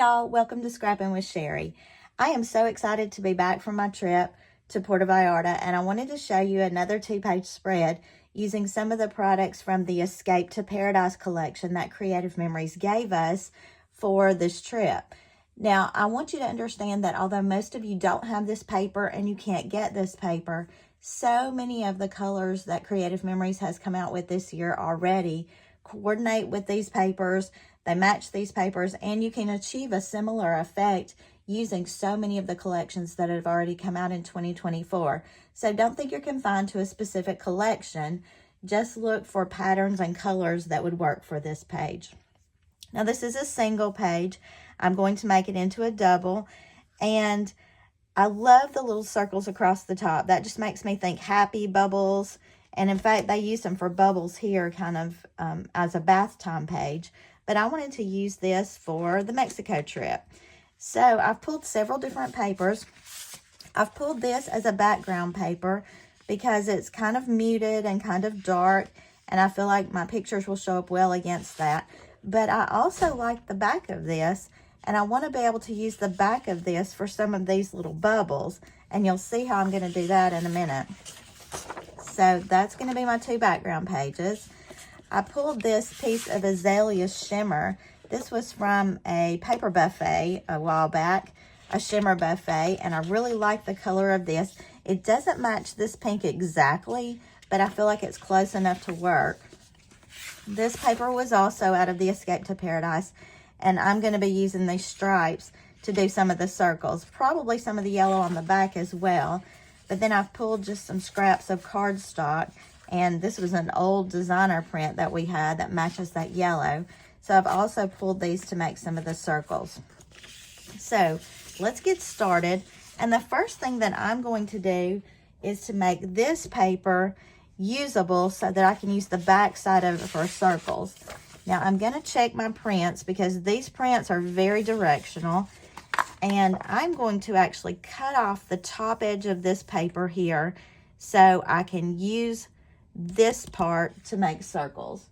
y'all, welcome to Scrappin with Sheri. I am so excited to be back from my trip to Puerto Vallarta, and I wanted to show you another 2-page spread using some of the products from the Escape to Paradise collection that Creative Memories gave us for this trip. Now, I want you to understand that although most of you don't have this paper and you can't get this paper, so many of the colors that Creative Memories has come out with this year already coordinate with these papers. They match these papers, and you can achieve a similar effect using so many of the collections that have already come out in 2024. So don't think you're confined to a specific collection. Just look for patterns and colors that would work for this page. Now, this is a single page. I'm going to make it into a double, and I love the little circles across the top. That just makes me think happy bubbles. And in fact, they use them for bubbles here kind of as a bath time page. But I wanted to use this for the Mexico trip. So I've pulled several different papers. I've pulled this as a background paper because it's kind of muted and kind of dark, and I feel like my pictures will show up well against that. But I also like the back of this, and I want to be able to use the back of this for some of these little bubbles, and you'll see how I'm going to do that in a minute. So that's going to be my 2 background pages. I pulled this piece of azalea shimmer. This was from a paper buffet a while back, a shimmer buffet, and I really like the color of this. It doesn't match this pink exactly, but I feel like it's close enough to work. This paper was also out of the Escape to Paradise, and I'm going to be using these stripes to do some of the circles, probably some of the yellow on the back as well. But then I've pulled just some scraps of cardstock, and this was an old designer print that we had that matches that yellow. So I've also pulled these to make some of the circles. So let's get started. And the first thing that I'm going to do is to make this paper usable so that I can use the back side of it for circles. Now I'm going to check my prints because these prints are very directional. And I'm going to actually cut off the top edge of this paper here so I can use this part to make circles.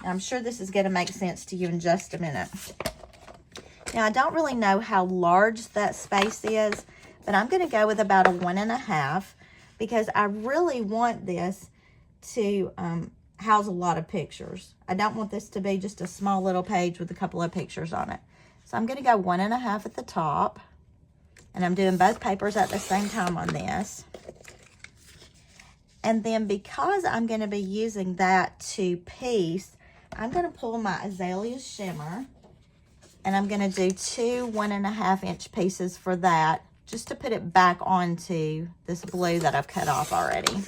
Now, I'm sure this is going to make sense to you in just a minute. Now, I don't really know how large that space is, but I'm going to go with about a 1.5 because I really want this to house a lot of pictures. I don't want this to be just a small little page with a couple of pictures on it. So I'm going to go 1.5 at the top, and I'm doing both papers at the same time on this. And then because I'm going to be using that 2-piece, I'm going to pull my azalea shimmer, and I'm going to do 2 1.5-inch pieces for that, just to put it back onto this blue that I've cut off already.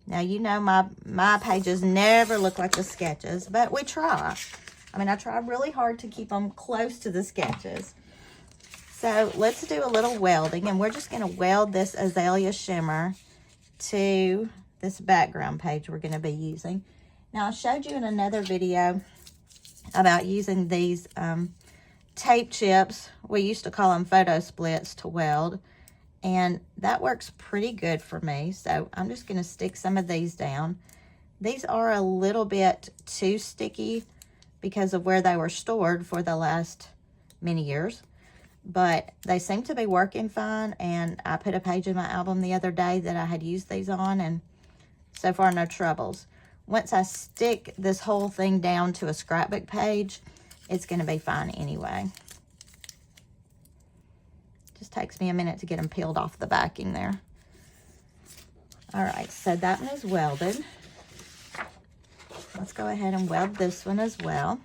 Now, you know my pages never look like the sketches, but we try. I mean, I try really hard to keep them close to the sketches. So let's do a little welding, and we're just going to weld this azalea shimmer to this background page we're going to be using. Now, I showed you in another video about using these tape chips. We used to call them photo splits to weld, and that works pretty good for me. So I'm just going to stick some of these down. These are a little bit too sticky because of where they were stored for the last many years. But they seem to be working fine, and I put a page in my album the other day that I had used these on, and so far no troubles. Once I stick this whole thing down to a scrapbook page, it's going to be fine anyway. Just takes me a minute to get them peeled off the backing there. All right, so that one is welded. Let's go ahead and weld this one as well.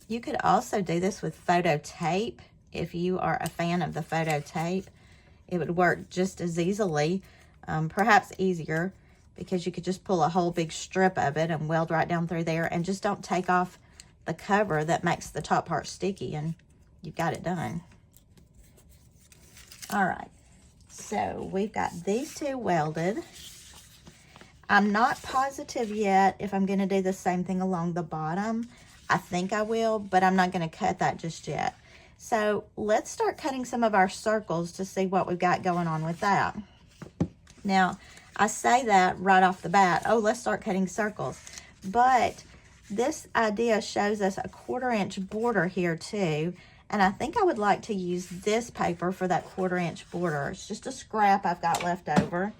You could also do this with photo tape if you are a fan of the photo tape. It would work just as easily, perhaps easier, because you could just pull a whole big strip of it and weld right down through there, and just don't take off the cover that makes the top part sticky, and you've got it done. All right, so we've got these 2 welded. I'm not positive yet if I'm going to do the same thing along the bottom. I think I will, but I'm not going to cut that just yet. So let's start cutting some of our circles to see what we've got going on with that. Now, I say that right off the bat, oh, let's start cutting circles. But this idea shows us a 1/4 inch border here too. And I think I would like to use this paper for that 1/4 inch border. It's just a scrap I've got left over.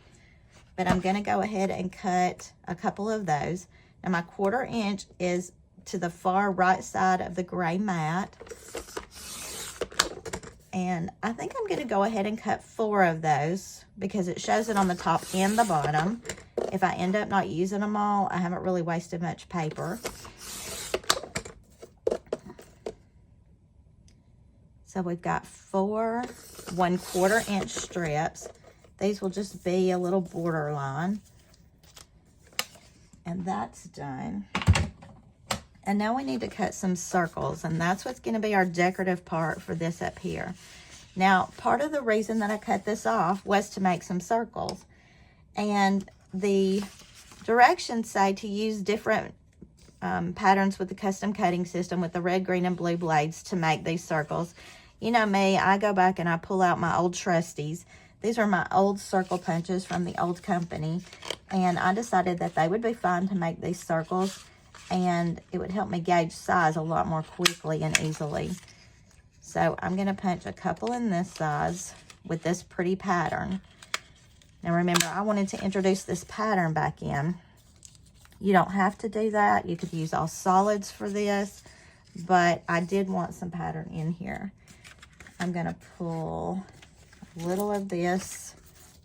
But I'm going to go ahead and cut a couple of those. Now my 1/4 inch is to the far right side of the gray mat. And I think I'm going to go ahead and cut 4 of those because it shows it on the top and the bottom. If I end up not using them all, I haven't really wasted much paper. So we've got 4 1/4 inch strips. These will just be a little border line. And that's done. And now we need to cut some circles, and that's what's going to be our decorative part for this up here. Now, part of the reason that I cut this off was to make some circles. And the directions say to use different patterns with the custom cutting system with the red, green, and blue blades to make these circles. You know me, I go back and I pull out my old trusties. These are my old circle punches from the old company. And I decided that they would be fun to make these circles. And it would help me gauge size a lot more quickly and easily. So I'm going to punch a couple in this size with this pretty pattern. Now remember, I wanted to introduce this pattern back in. You don't have to do that. You could use all solids for this, but I did want some pattern in here. I'm going to pull a little of this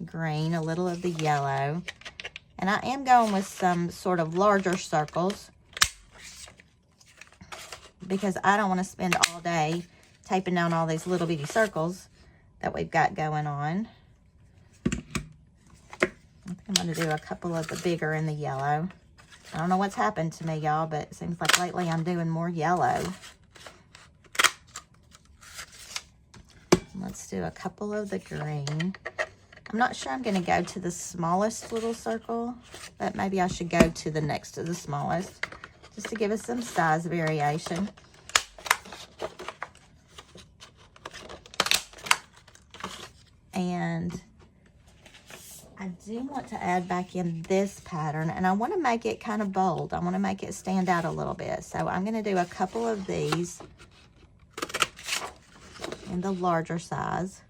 green, a little of the yellow, and I am going with some sort of larger circles, because I don't want to spend all day taping down all these little bitty circles that we've got going on. I think I'm going to do a couple of the bigger in the yellow. I don't know what's happened to me, y'all, but it seems like lately I'm doing more yellow. Let's do a couple of the green. I'm not sure I'm going to go to the smallest little circle, but maybe I should go to the next to the smallest, just to give us some size variation. And I do want to add back in this pattern, and I want to make it kind of bold. I want to make it stand out a little bit. So I'm going to do a couple of these in the larger size.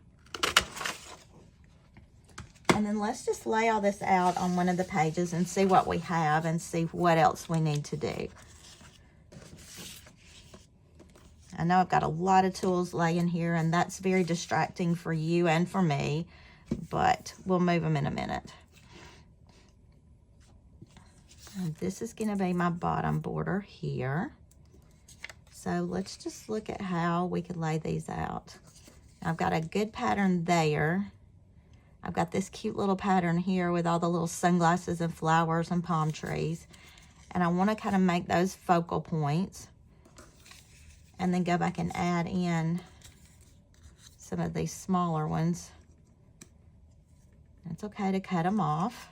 And then let's just lay all this out on one of the pages and see what we have and see what else we need to do. I know I've got a lot of tools laying here, and that's very distracting for you and for me, but we'll move them in a minute. And this is going to be my bottom border here. So let's just look at how we could lay these out. I've got a good pattern there. I've got this cute little pattern here with all the little sunglasses and flowers and palm trees. And I want to kind of make those focal points. And then go back and add in some of these smaller ones. It's okay to cut them off.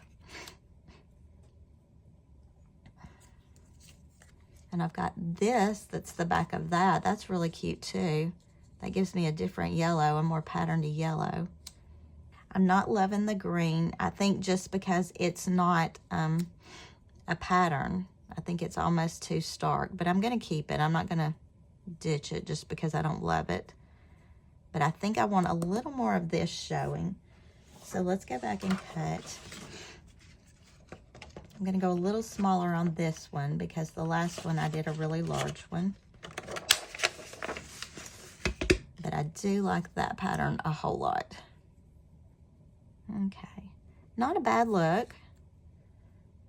And I've got this that's the back of that. That's really cute too. That gives me a different yellow, a more patterned yellow. I'm not loving the green. I think just because it's not a pattern. I think it's almost too stark, but I'm going to keep it. I'm not going to ditch it just because I don't love it. But I think I want a little more of this showing. So let's go back and cut. I'm going to go a little smaller on this one because the last one I did a really large one. But I do like that pattern a whole lot. Okay. Not a bad look.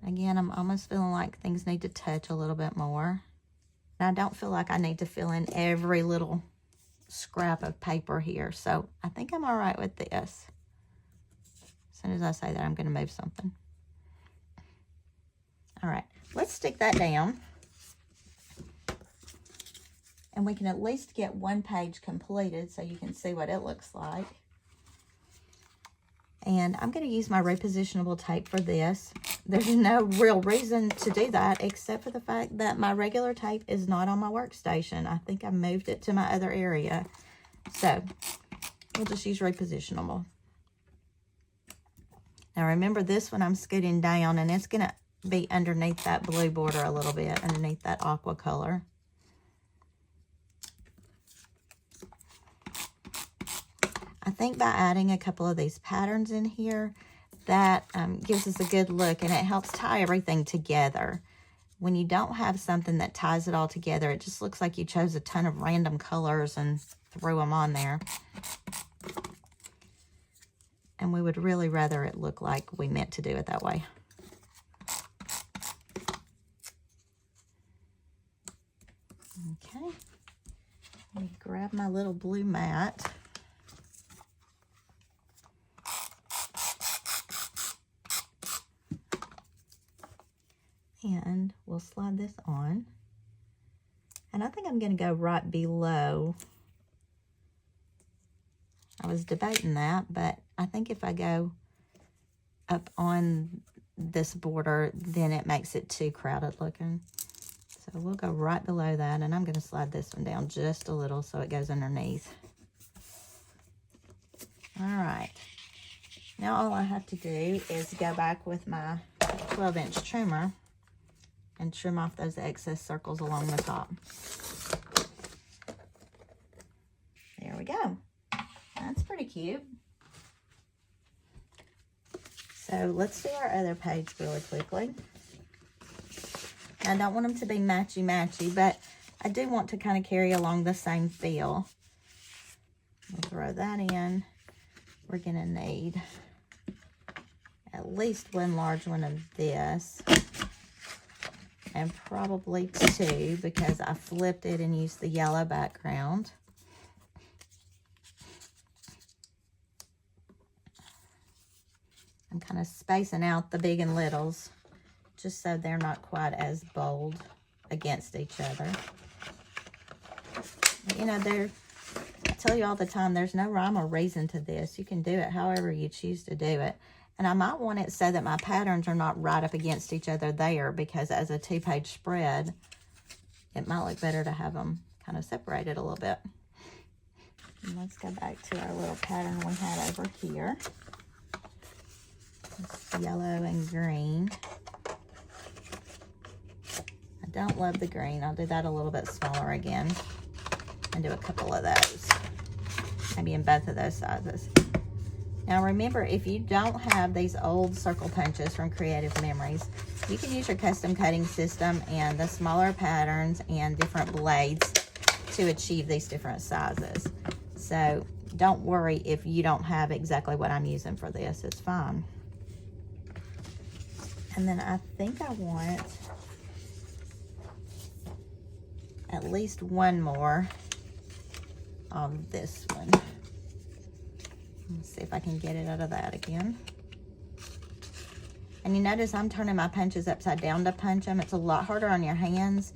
Again, I'm almost feeling like things need to touch a little bit more. I don't feel like I need to fill in every little scrap of paper here. So I think I'm all right with this. As soon as I say that, I'm going to move something. All right, let's stick that down. And we can at least get one page completed so you can see what it looks like. And I'm going to use my repositionable tape for this. There's no real reason to do that except for the fact that my regular tape is not on my workstation. I think I moved it to my other area. So we'll just use repositionable. Now remember, this one I'm scooting down, and it's going to be underneath that blue border a little bit, underneath that aqua color. I think by adding a couple of these patterns in here, that gives us a good look, and it helps tie everything together. When you don't have something that ties it all together, it just looks like you chose a ton of random colors and threw them on there. And we would really rather it look like we meant to do it that way. Okay. Let me grab my little blue mat. And we'll slide this on. And I think I'm going to go right below. I was debating that, but I think if I go up on this border, then it makes it too crowded looking. So we'll go right below that, and I'm going to slide this one down just a little so it goes underneath. All right. Now all I have to do is go back with my 12-inch trimmer and trim off those excess circles along the top. There we go. That's pretty cute. So let's do our other page really quickly. I don't want them to be matchy-matchy, but I do want to kind of carry along the same feel. We'll throw that in. We're going to need at least one large one of this. And probably two, because I flipped it and used the yellow background. I'm kind of spacing out the big and littles, just so they're not quite as bold against each other. You know, I tell you all the time, there's no rhyme or reason to this. You can do it however you choose to do it. And I might want it so that my patterns are not right up against each other there, because as a 2-page spread, it might look better to have them kind of separated a little bit. And let's go back to our little pattern we had over here. It's yellow and green. I don't love the green. I'll do that a little bit smaller again and do a couple of those, maybe in both of those sizes. Now remember, if you don't have these old circle punches from Creative Memories, you can use your custom cutting system and the smaller patterns and different blades to achieve these different sizes. So don't worry if you don't have exactly what I'm using for this, it's fine. And then I think I want at least one more of this one. Let's see if I can get it out of that again. And you notice I'm turning my punches upside down to punch them. It's a lot harder on your hands,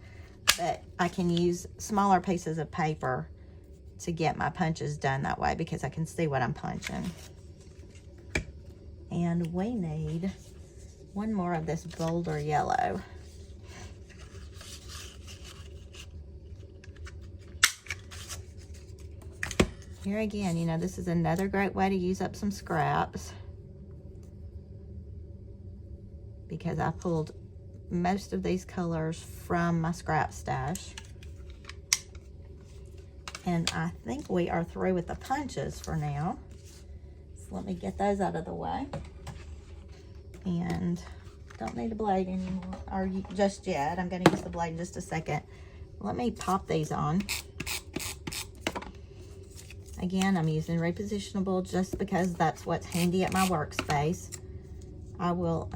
but I can use smaller pieces of paper to get my punches done that way, because I can see what I'm punching. And we need one more of this bolder yellow. Here again, you know, this is another great way to use up some scraps, because I pulled most of these colors from my scrap stash. And I think we are through with the punches for now. So let me get those out of the way. And don't need a blade anymore, or just yet. I'm going to use the blade in just a second. Let me pop these on. Again, I'm using repositionable just because that's what's handy at my workspace. I will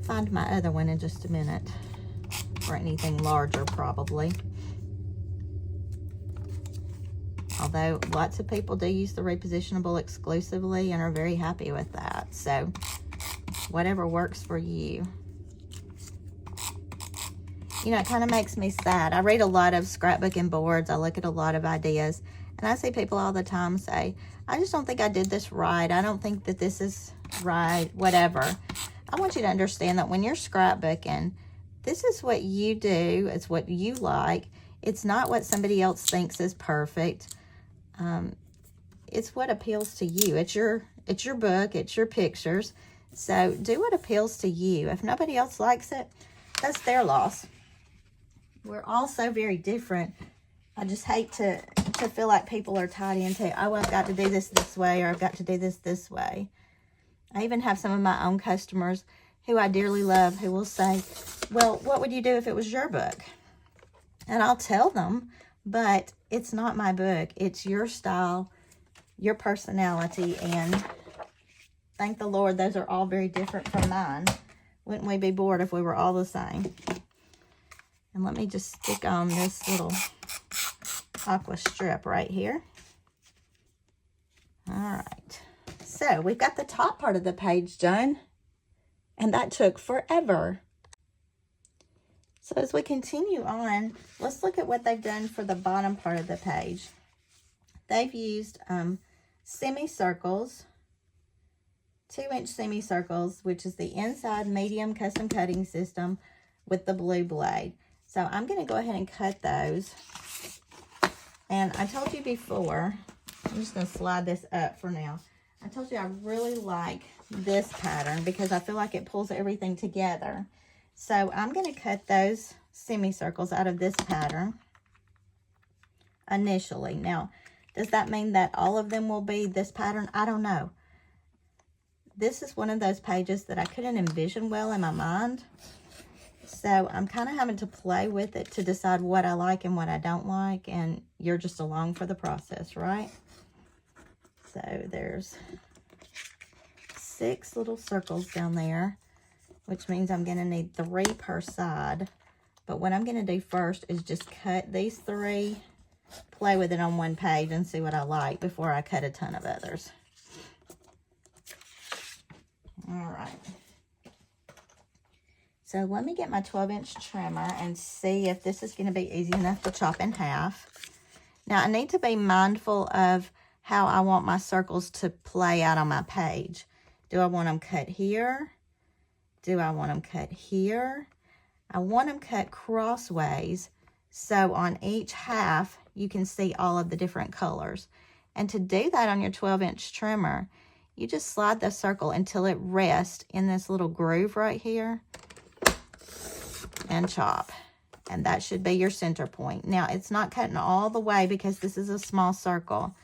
find my other one in just a minute, or anything larger probably. Although lots of people do use the repositionable exclusively and are very happy with that. So whatever works for you. You know, it kind of makes me sad. I read a lot of scrapbooking boards. I look at a lot of ideas. And I see people all the time say, I just don't think I did this right. I don't think that this is right, whatever. I want you to understand that when you're scrapbooking, this is what you do. It's what you like. It's not what somebody else thinks is perfect. It's what appeals to you. It's your book. It's your pictures. So do what appeals to you. If nobody else likes it, that's their loss. We're all so very different. I just hate to feel like people are tied into, oh, I've got to do this way, or I've got to do this way. I even have some of my own customers who I dearly love who will say, well, what would you do if it was your book? And I'll tell them, but it's not my book. It's your style, your personality, and thank the Lord, those are all very different from mine. Wouldn't we be bored if we were all the same? And let me just stick on this little aqua strip right here. All right. So we've got the top part of the page done, and that took forever. So as we continue on, let's look at what they've done for the bottom part of the page. They've used semicircles, 2-inch semicircles, which is the inside medium custom cutting system with the blue blade. So I'm going to go ahead and cut those. And I told you before, I'm just going to slide this up for now. I told you I really like this pattern because I feel like it pulls everything together. So I'm going to cut those semicircles out of this pattern initially. Now, does that mean that all of them will be this pattern? I don't know. This is one of those pages that I couldn't envision well in my mind. So I'm kind of having to play with it to decide what I like and what I don't like. And you're just along for the process, right? So there's 6 little circles down there, which means I'm going to need 3 per side. But what I'm going to do first is just cut these 3, play with it on one page and see what I like before I cut a ton of others. All right. So let me get my 12-inch trimmer and see if this is going to be easy enough to chop in half. Now, I need to be mindful of how I want my circles to play out on my page. Do I want them cut here? Do I want them cut here? I want them cut crossways, so on each half, you can see all of the different colors. And to do that on your 12-inch trimmer, you just slide the circle until it rests in this little groove right here and chop. And that should be your center point. Now, it's not cutting all the way because this is a small circle,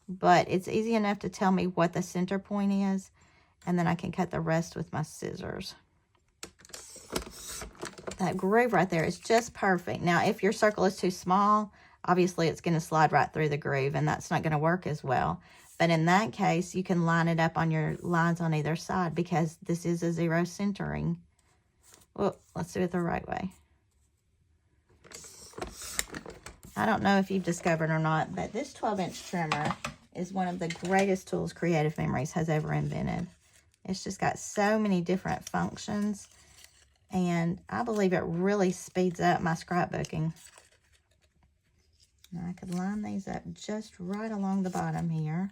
but it's easy enough to tell me what the center point is, and then I can cut the rest with my scissors. That groove right there is just perfect. Now, if your circle is too small, obviously it's going to slide right through the groove, and that's not going to work as well. But in that case, you can line it up on your lines on either side because this is a 0 centering. Well, let's do it the right way. I don't know if you've discovered or not, but this 12-inch trimmer is one of the greatest tools Creative Memories has ever invented. It's just got so many different functions, and I believe it really speeds up my scrapbooking. Now I could line these up just right along the bottom here.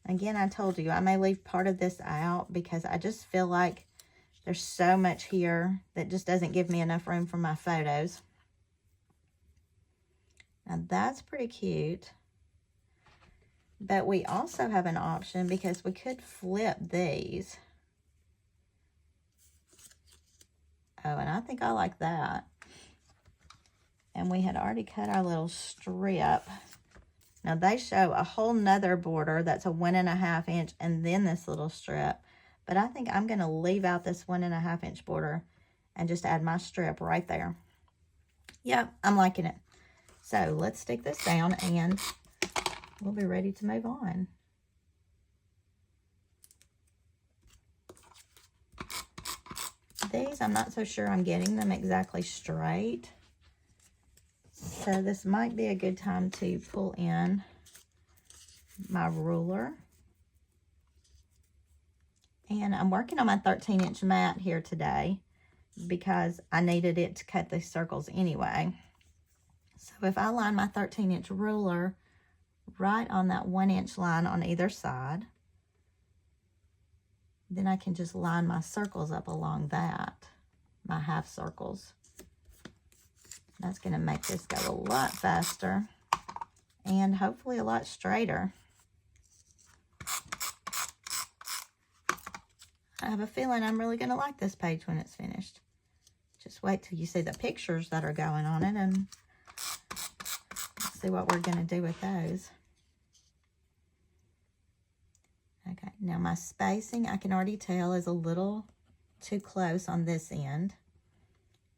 Again, I told you I may leave part of this out because I just feel like there's so much here that just doesn't give me enough room for my photos. Now that's pretty cute. But we also have an option because we could flip these. Oh, and I think I like that. And we had already cut our little strip. Now they show a whole nother border that's a 1.5 inch and then this little strip. But I think I'm going to leave out this 1.5 inch border and just add my strip right there. Yep, I'm liking it. So let's stick this down and we'll be ready to move on. These, I'm not so sure I'm getting them exactly straight. So this might be a good time to pull in my ruler. And I'm working on my 13-inch mat here today because I needed it to cut these circles anyway. So if I line my 13-inch ruler right on that 1-inch line on either side, then I can just line my circles up along that, my half circles. That's going to make this go a lot faster and hopefully a lot straighter. I have a feeling I'm really going to like this page when it's finished. Just wait till you see the pictures that are going on it and see what we're going to do with those. Okay, now my spacing, I can already tell, is a little too close on this end.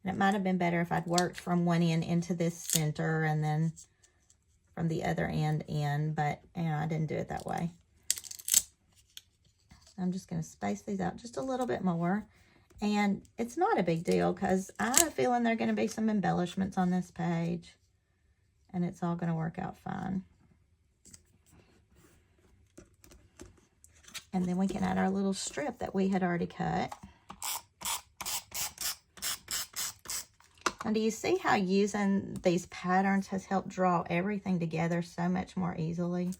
And it might have been better if I'd worked from one end into this center and then from the other end in, but you know, I didn't do it that way. I'm just going to space these out just a little bit more. And it's not a big deal because I have a feeling there are going to be some embellishments on this page. And it's all going to work out fine. And then we can add our little strip that we had already cut. And do you see how using these patterns has helped draw everything together so much more easily?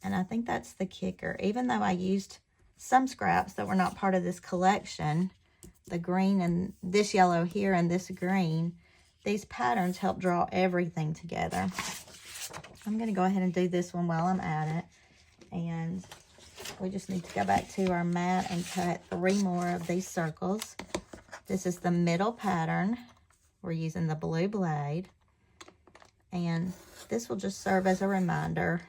And I think that's the kicker. Even though I used some scraps that were not part of this collection, the green and this yellow here and this green, these patterns help draw everything together. I'm going to go ahead and do this one while I'm at it. And we just need to go back to our mat and cut 3 more of these circles. This is the middle pattern. We're using the blue blade. And this will just serve as a reminder.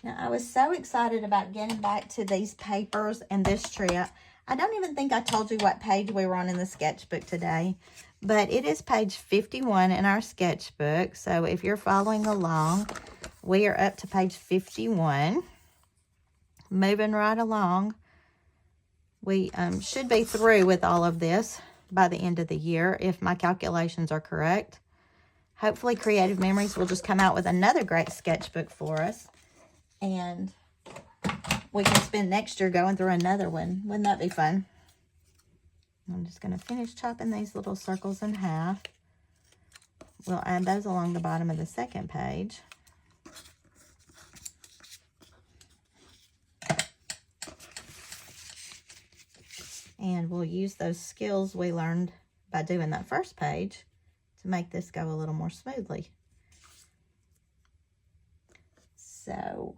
Now, I was so excited about getting back to these papers and this trip. I don't even think I told you what page we were on in the sketchbook today, but it is page 51 in our sketchbook. So if you're following along, we are up to page 51. Moving right along. We should be through with all of this by the end of the year, if my calculations are correct. Hopefully Creative Memories will just come out with another great sketchbook for us. And we can spend next year going through another one. Wouldn't that be fun? I'm just going to finish chopping these little circles in half. We'll add those along the bottom of the second page. And we'll use those skills we learned by doing that first page to make this go a little more smoothly. So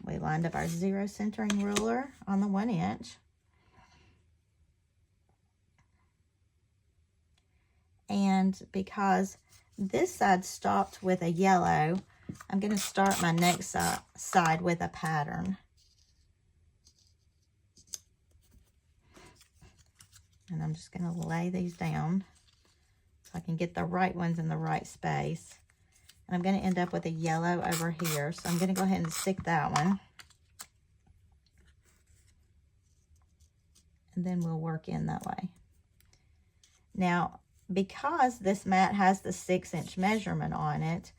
we lined up our 0 centering ruler on the 1 inch. And because this side stopped with a yellow, I'm going to start my next side with a pattern. And I'm just going to lay these down so I can get the right ones in the right space. And I'm going to end up with a yellow over here. So I'm going to go ahead and stick that one. And then we'll work in that way. Now, because this mat has the 6-inch measurement on it,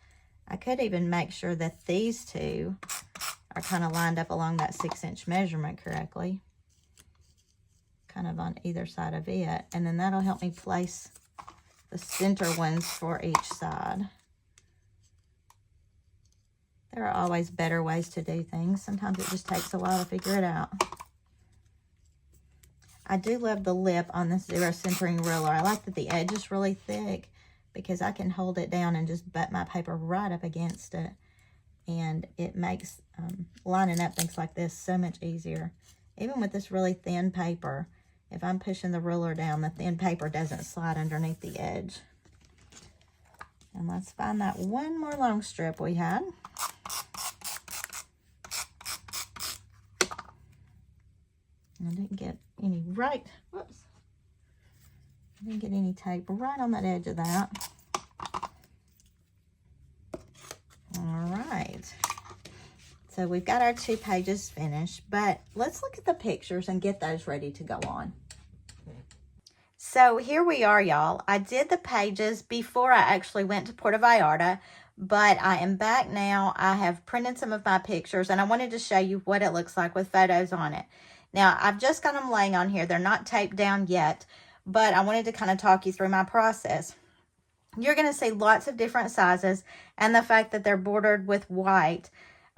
I could even make sure that these two are kind of lined up along that 6-inch measurement correctly. Kind of on either side of it. And then that'll help me place the center ones for each side. There are always better ways to do things. Sometimes it just takes a while to figure it out. I do love the lip on this 0 centering ruler. I like that the edge is really thick because I can hold it down and just butt my paper right up against it. And it makes lining up things like this so much easier. Even with this really thin paper, if I'm pushing the ruler down, the thin paper doesn't slide underneath the edge. And let's find that one more long strip we had. I didn't get any right, whoops. I didn't get any tape right on that edge of that. All right. So we've got our 2 pages finished, but let's look at the pictures and get those ready to go on. So here we are, y'all. I did the pages before I actually went to Puerto Vallarta, but I am back now. I have printed some of my pictures, and I wanted to show you what it looks like with photos on it. Now, I've just got them laying on here. They're not taped down yet, but I wanted to kind of talk you through my process. You're going to see lots of different sizes, and the fact that they're bordered with white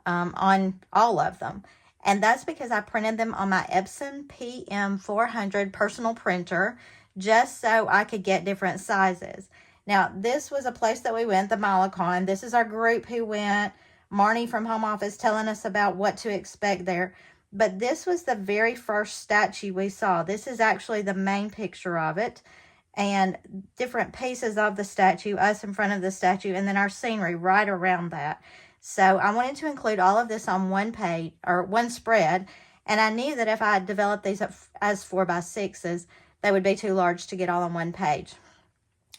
on all of them. And that's because I printed them on my Epson PM400 personal printer just so I could get different sizes. Now, this was a place that we went, the Milacon. This is our group who went. Marnie from home office telling us about what to expect there. But this was the very first statue we saw. This is actually the main picture of it. And different pieces of the statue, us in front of the statue, and then our scenery right around that. So I wanted to include all of this on one page, or one spread. And I knew that if I developed these as 4x6s, they would be too large to get all on one page.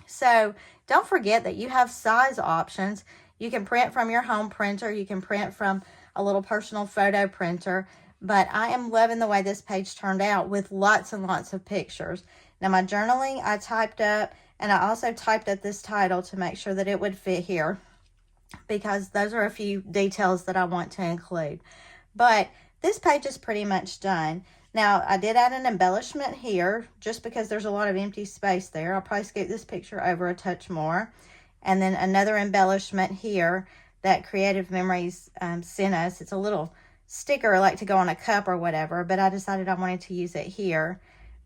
So don't forget that you have size options. You can print from your home printer. You can print from a little personal photo printer. But I am loving the way this page turned out with lots and lots of pictures. Now my journaling I typed up, and I also typed up this title to make sure that it would fit here, because those are a few details that I want to include. But this page is pretty much done. Now, I did add an embellishment here just because there's a lot of empty space there. I'll probably scoot this picture over a touch more. And then another embellishment here that Creative Memories sent us. It's a little sticker like to go on a cup or whatever, but I decided I wanted to use it here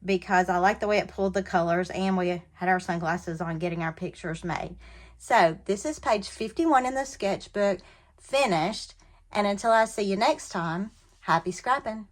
because I like the way it pulled the colors, and we had our sunglasses on getting our pictures made. So this is page 51 in the sketchbook, finished. And until I see you next time, happy scrapping.